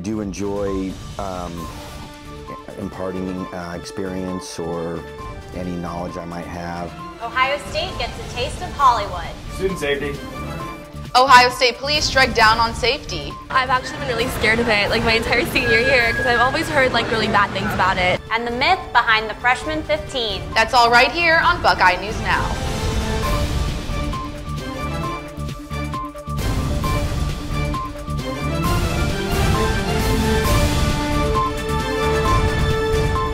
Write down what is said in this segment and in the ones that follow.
do enjoy imparting experience or any knowledge I might have. Ohio State gets a taste of Hollywood. Student safety. Ohio State police strike down on safety. I've actually been really scared of it, like my entire senior year, because I've always heard like really bad things about it. And the myth behind the freshman 15. That's all right here on Buckeye News Now.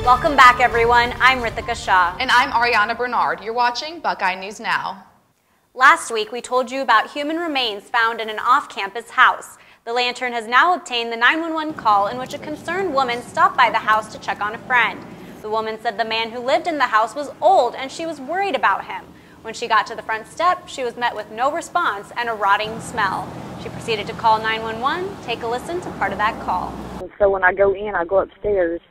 Welcome back, everyone. I'm Ritika Shah. And I'm Ariana Bernard. You're watching Buckeye News Now. Last week, we told you about human remains found in an off-campus house. The Lantern has now obtained the 911 call in which a concerned woman stopped by the house to check on a friend. The woman said the man who lived in the house was old and she was worried about him. When she got to the front step, she was met with no response and a rotting smell. She proceeded to call 911. Take a listen to part of that call. So when I go in, I go upstairs,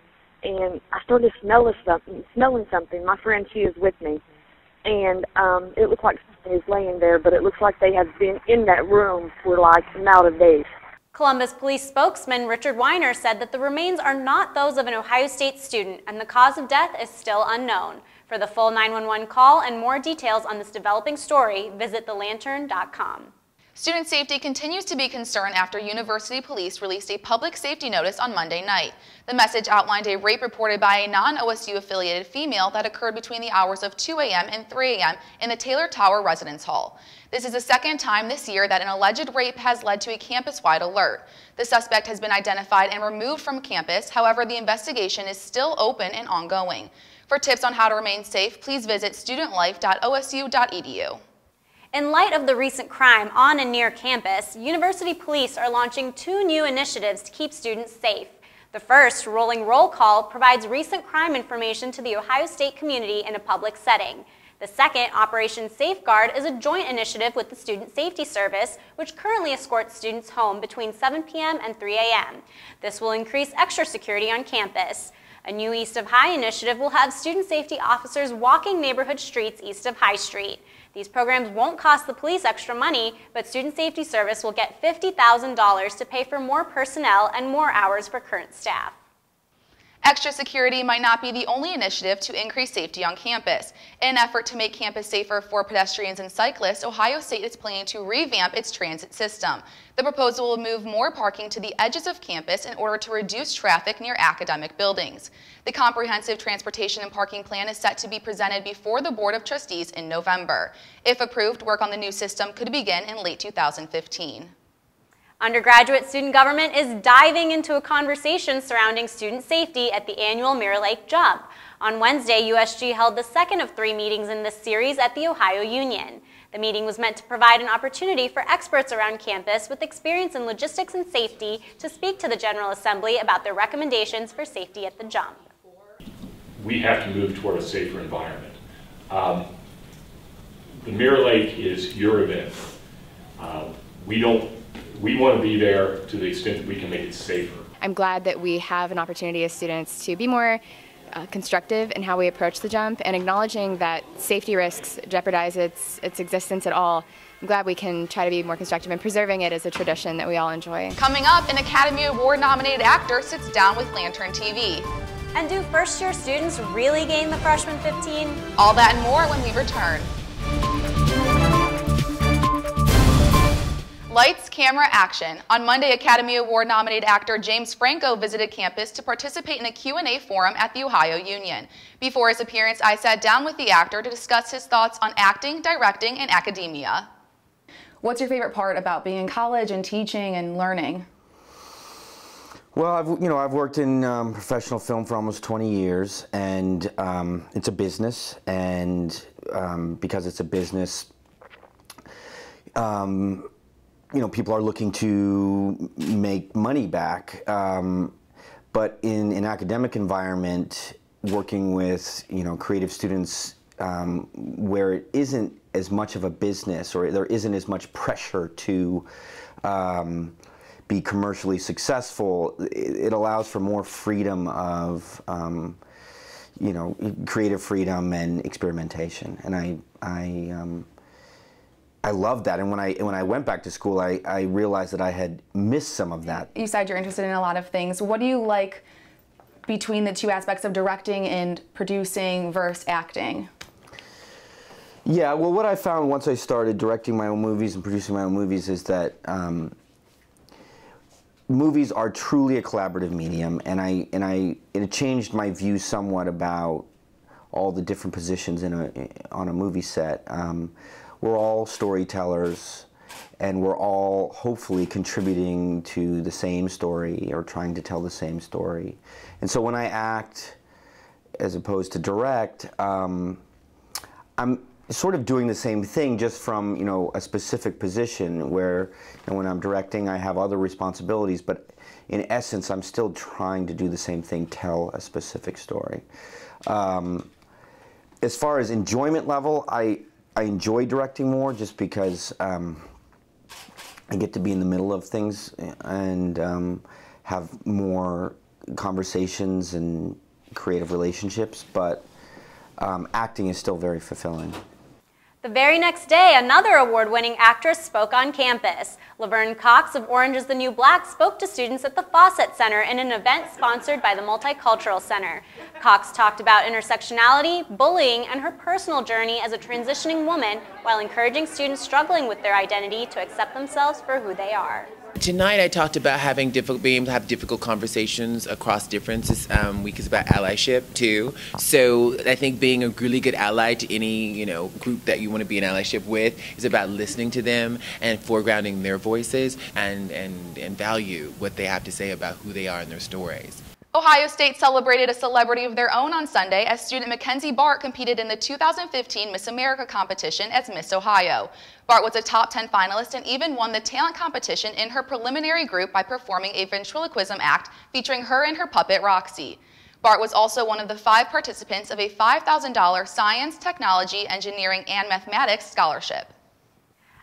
and I started smelling something. My friend, she is with me, and it looked like something is laying there, but it looks like they have been in that room for like an out of days. Columbus Police spokesman Richard Weiner said that the remains are not those of an Ohio State student, and the cause of death is still unknown. For the full 911 call and more details on this developing story, visit thelantern.com. Student safety continues to be concerned after university police released a public safety notice on Monday night. The message outlined a rape reported by a non-OSU affiliated female that occurred between the hours of 2 a.m. and 3 a.m. in the Taylor Tower Residence Hall. This is the second time this year that an alleged rape has led to a campus-wide alert. The suspect has been identified and removed from campus. However, the investigation is still open and ongoing. For tips on how to remain safe, please visit studentlife.osu.edu. In light of the recent crime on and near campus, university police are launching 2 new initiatives to keep students safe. The first, Rolling Roll Call, provides recent crime information to the Ohio State community in a public setting. The second, Operation Safeguard, is a joint initiative with the Student Safety Service, which currently escorts students home between 7 p.m. and 3 a.m. This will increase extra security on campus. A new East of High initiative will have student safety officers walking neighborhood streets east of High Street. These programs won't cost the police extra money, but Student Safety Service will get $50,000 to pay for more personnel and more hours for current staff. Extra security might not be the only initiative to increase safety on campus. In an effort to make campus safer for pedestrians and cyclists, Ohio State is planning to revamp its transit system. The proposal will move more parking to the edges of campus in order to reduce traffic near academic buildings. The comprehensive transportation and parking plan is set to be presented before the Board of Trustees in November. If approved, work on the new system could begin in late 2015. Undergraduate student government is diving into a conversation surrounding student safety at the annual Mirror Lake Jump. On Wednesday, USG held the second of 3 meetings in this series at the Ohio Union. The meeting was meant to provide an opportunity for experts around campus with experience in logistics and safety to speak to the General Assembly about their recommendations for safety at the jump. We have to move toward a safer environment. The Mirror Lake is your event. We want to be there to the extent that we can make it safer. I'm glad that we have an opportunity as students to be more constructive in how we approach the jump and acknowledging that safety risks jeopardize its existence at all. I'm glad we can try to be more constructive and preserving it as a tradition that we all enjoy. Coming up, an Academy Award nominated actor sits down with Lantern TV. And do first-year students really gain the freshman 15? All that and more when we return. Lights, camera, action. On Monday, Academy Award nominated actor James Franco visited campus to participate in a Q&A forum at the Ohio Union. Before his appearance, I sat down with the actor to discuss his thoughts on acting, directing, and academia. What's your favorite part about being in college and teaching and learning? Well, I've worked in professional film for almost 20 years, and it's a business, and because it's a business, people are looking to make money back, but in an academic environment, working with creative students where it isn't as much of a business, or there isn't as much pressure to be commercially successful, it allows for more freedom of creative freedom and experimentation, and I loved that, and when I went back to school, I realized that I had missed some of that. You said you're interested in a lot of things. What do you like between the two aspects of directing and producing versus acting? Yeah, well, what I found once I started directing my own movies and producing my own movies is that movies are truly a collaborative medium, and it changed my view somewhat about all the different positions on a movie set. We're all storytellers, and we're all hopefully contributing to the same story or trying to tell the same story. And so when I act, as opposed to direct, I'm sort of doing the same thing, just from a specific position. Where when I'm directing, I have other responsibilities, but in essence, I'm still trying to do the same thing, tell a specific story. As far as enjoyment level, I enjoy directing more, just because I get to be in the middle of things and have more conversations and creative relationships, but acting is still very fulfilling. The very next day, another award-winning actress spoke on campus. Laverne Cox of Orange is the New Black spoke to students at the Fawcett Center in an event sponsored by the Multicultural Center. Cox talked about intersectionality, bullying, and her personal journey as a transitioning woman, while encouraging students struggling with their identity to accept themselves for who they are. Tonight I talked about being able to have difficult conversations across differences. Week is about allyship too. So I think being a really good ally to any group that you want to be in allyship with is about listening to them and foregrounding their voices and value what they have to say about who they are and their stories. Ohio State celebrated a celebrity of their own on Sunday as student Mackenzie Bart competed in the 2015 Miss America competition as Miss Ohio. Bart was a top 10 finalist and even won the talent competition in her preliminary group by performing a ventriloquism act featuring her and her puppet Roxy. Bart was also one of the 5 participants of a $5,000 science, technology, engineering, and mathematics scholarship.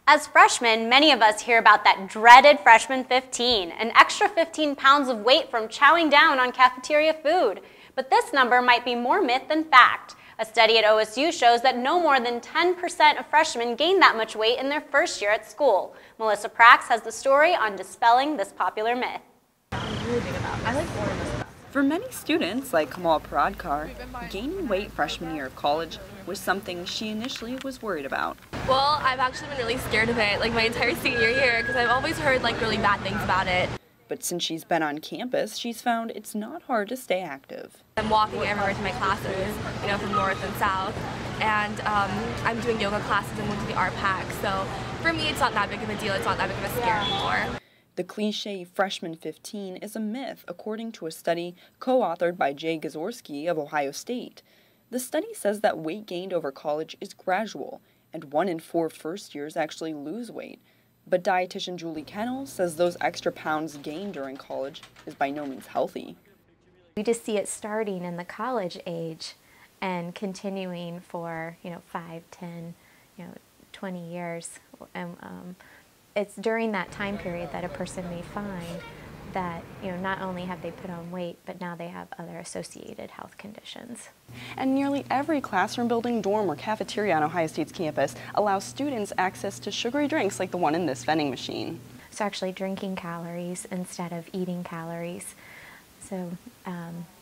As freshmen, many of us hear about that dreaded freshman 15, an extra 15 pounds of weight from chowing down on cafeteria food. But this number might be more myth than fact. A study at OSU shows that no more than 10% of freshmen gain that much weight in their first year at school. Melissa Prax has the story on dispelling this popular myth. For many students, like Komal Paradkar, gaining weight freshman year of college was something she initially was worried about. Well, I've actually been really scared of it, like my entire senior year, because I've always heard like really bad things about it. But since she's been on campus, she's found it's not hard to stay active. I'm walking everywhere to my classes, from north and south, and I'm doing yoga classes and going to the art pack, so for me it's not that big of a deal, it's not that big of a scare anymore. The cliche freshman 15 is a myth, according to a study co-authored by Jay Gazorski of Ohio State. The study says that weight gained over college is gradual, and 1 in 4 first years actually lose weight. But dietitian Julie Kennel says those extra pounds gained during college is by no means healthy. We just see it starting in the college age and continuing for 5, 10, 20 years. And it's during that time period that a person may find that not only have they put on weight, but now they have other associated health conditions. And nearly every classroom building, dorm, or cafeteria on Ohio State's campus allows students access to sugary drinks like the one in this vending machine. So actually drinking calories instead of eating calories. So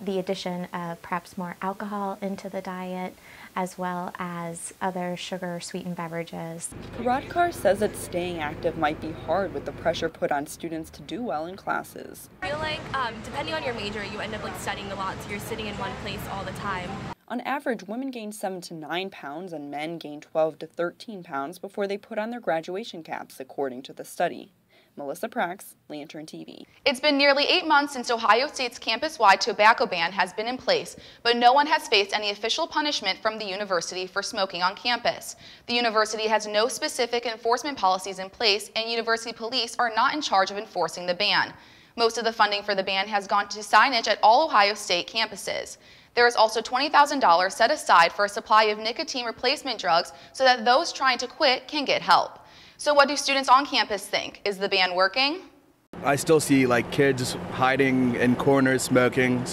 the addition of perhaps more alcohol into the diet, as well as other sugar-sweetened beverages. Paradkar says that staying active might be hard with the pressure put on students to do well in classes. I feel like depending on your major, you end up studying a lot, so you're sitting in one place all the time. On average, women gain 7 to 9 pounds and men gain 12 to 13 pounds before they put on their graduation caps, according to the study. Melissa Prax, Lantern TV. It's been nearly 8 months since Ohio State's campus-wide tobacco ban has been in place, but no one has faced any official punishment from the university for smoking on campus. The university has no specific enforcement policies in place, and university police are not in charge of enforcing the ban. Most of the funding for the ban has gone to signage at all Ohio State campuses. There is also $20,000 set aside for a supply of nicotine replacement drugs so that those trying to quit can get help. So what do students on campus think? Is the ban working? I still see kids hiding in corners smoking,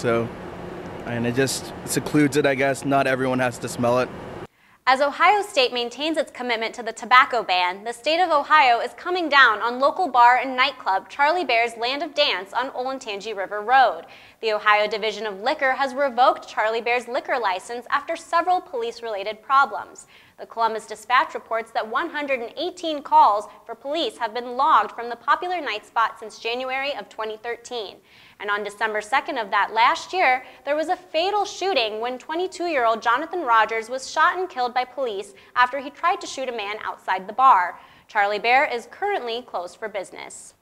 and it just secludes it, I guess. Not everyone has to smell it. As Ohio State maintains its commitment to the tobacco ban, the state of Ohio is coming down on local bar and nightclub Charlie Bear's Land of Dance on Olentangy River Road. The Ohio Division of Liquor has revoked Charlie Bear's liquor license after several police-related problems. The Columbus Dispatch reports that 118 calls for police have been logged from the popular night spot since January of 2013. And on December 2nd of that last year, there was a fatal shooting when 22-year-old Jonathan Rogers was shot and killed by police after he tried to shoot a man outside the bar. Charlie Bear is currently closed for business.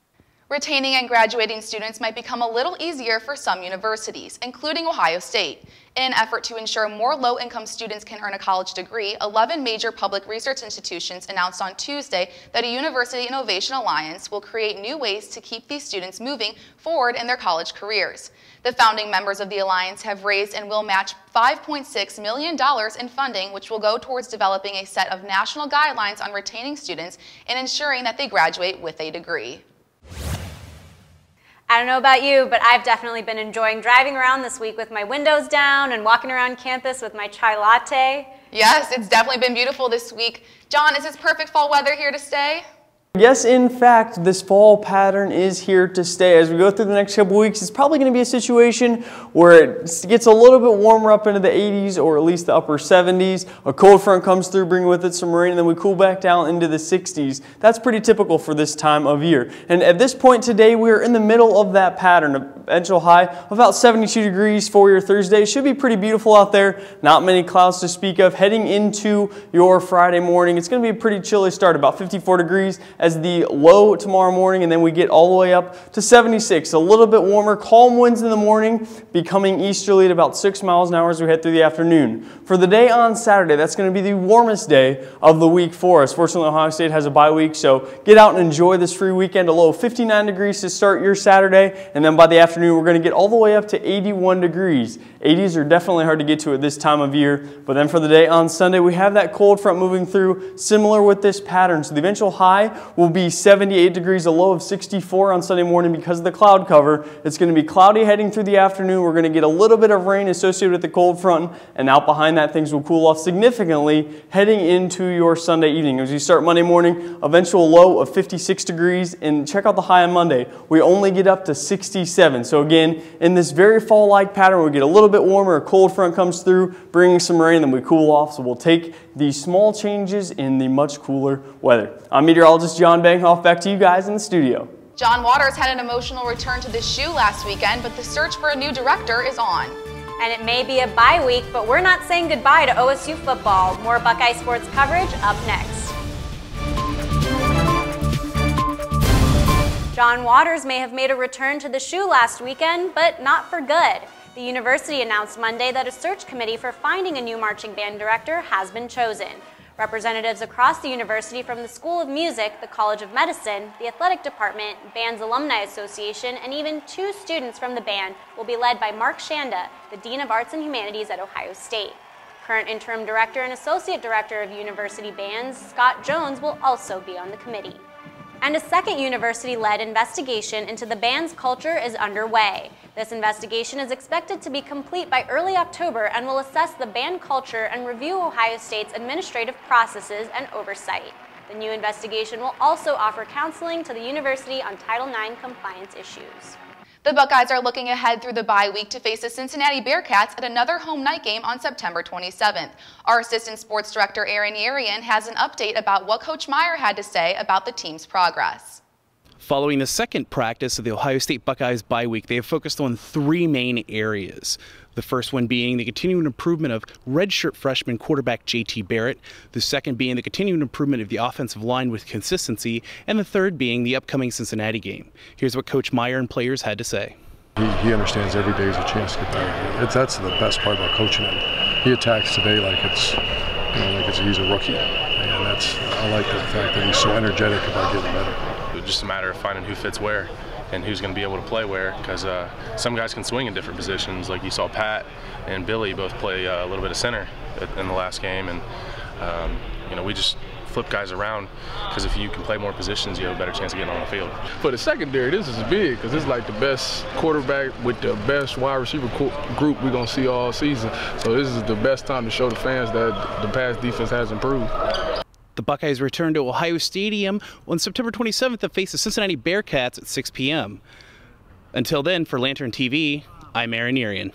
Retaining and graduating students might become a little easier for some universities, including Ohio State. In an effort to ensure more low-income students can earn a college degree, 11 major public research institutions announced on Tuesday that a University Innovation Alliance will create new ways to keep these students moving forward in their college careers. The founding members of the alliance have raised and will match $5.6 million in funding, which will go towards developing a set of national guidelines on retaining students and ensuring that they graduate with a degree. I don't know about you, but I've definitely been enjoying driving around this week with my windows down and walking around campus with my chai latte. Yes, it's definitely been beautiful this week. John, is this perfect fall weather here to stay? Yes, in fact, this fall pattern is here to stay. As we go through the next couple weeks, it's probably going to be a situation where it gets a little bit warmer up into the 80s or at least the upper 70s. A cold front comes through, bringing with it some rain, and then we cool back down into the 60s. That's pretty typical for this time of year. And at this point today, we're in the middle of that pattern. A eventual high of about 72 degrees for your Thursday. Should be pretty beautiful out there. Not many clouds to speak of. Heading into your Friday morning, it's going to be a pretty chilly start, about 54 degrees as the low tomorrow morning, and then we get all the way up to 76. A little bit warmer, calm winds in the morning, becoming easterly at about 6 miles an hour as we head through the afternoon. For the day on Saturday, that's going to be the warmest day of the week for us. Fortunately, Ohio State has a bye week, so get out and enjoy this free weekend. A low of 59 degrees to start your Saturday, and then by the afternoon, we're going to get all the way up to 81 degrees. 80s are definitely hard to get to at this time of year, but then for the day on Sunday, we have that cold front moving through, similar with this pattern. So the eventual high will be 78 degrees, a low of 64 on Sunday morning because of the cloud cover. It's going to be cloudy heading through the afternoon. We're going to get a little bit of rain associated with the cold front, and out behind that, things will cool off significantly heading into your Sunday evening. As you start Monday morning, eventual low of 56 degrees, and check out the high on Monday. We only get up to 67. So again, in this very fall-like pattern, we get a little bit warmer, a cold front comes through, bringing some rain, then we cool off. So we'll take these small changes in the much cooler weather. I'm meteorologist John Bankhoff. Back to you guys in the studio. John Waters had an emotional return to the shoe last weekend, but the search for a new director is on. And it may be a bye week, but we're not saying goodbye to OSU football. More Buckeye sports coverage up next. John Waters may have made a return to the shoe last weekend, but not for good. The university announced Monday that a search committee for finding a new marching band director has been chosen. Representatives across the university from the School of Music, the College of Medicine, the Athletic Department, Band's Alumni Association, and even 2 students from the band will be led by Mark Shanda, the Dean of Arts and Humanities at Ohio State. Current interim director and associate director of university bands, Scott Jones, will also be on the committee. And a second university-led investigation into the band's culture is underway. This investigation is expected to be complete by early October and will assess the band culture and review Ohio State's administrative processes and oversight. The new investigation will also offer counseling to the university on Title IX compliance issues. The Buckeyes are looking ahead through the bye week to face the Cincinnati Bearcats at another home night game on September 27th. Our assistant sports director, Yerian, has an update about what Coach Meyer had to say about the team's progress. Following the second practice of the Ohio State Buckeyes bye week, they have focused on 3 main areas. The first one being the continuing improvement of redshirt freshman quarterback JT Barrett, the second being the continuing improvement of the offensive line with consistency, and the third being the upcoming Cincinnati game. Here's what Coach Meyer and players had to say. He understands every day is a chance to get better. That's the best part about coaching him. He attacks today like he's a rookie, and I like the fact that he's so energetic about getting better. It's just a matter of finding who fits where and who's going to be able to play where, because some guys can swing in different positions. Like you saw Pat and Billy both play a little bit of center in the last game, and we just flip guys around, because if you can play more positions, you have a better chance of getting on the field. For the secondary, this is big because it's like the best quarterback with the best wide receiver group we're going to see all season. So this is the best time to show the fans that the pass defense has improved. The Buckeyes return to Ohio Stadium on September 27th to face the Cincinnati Bearcats at 6 p.m. Until then, for Lantern TV, I'm Yerian.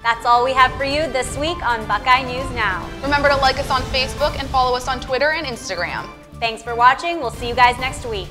That's all we have for you this week on Buckeye News Now. Remember to like us on Facebook and follow us on Twitter and Instagram. Thanks for watching. We'll see you guys next week.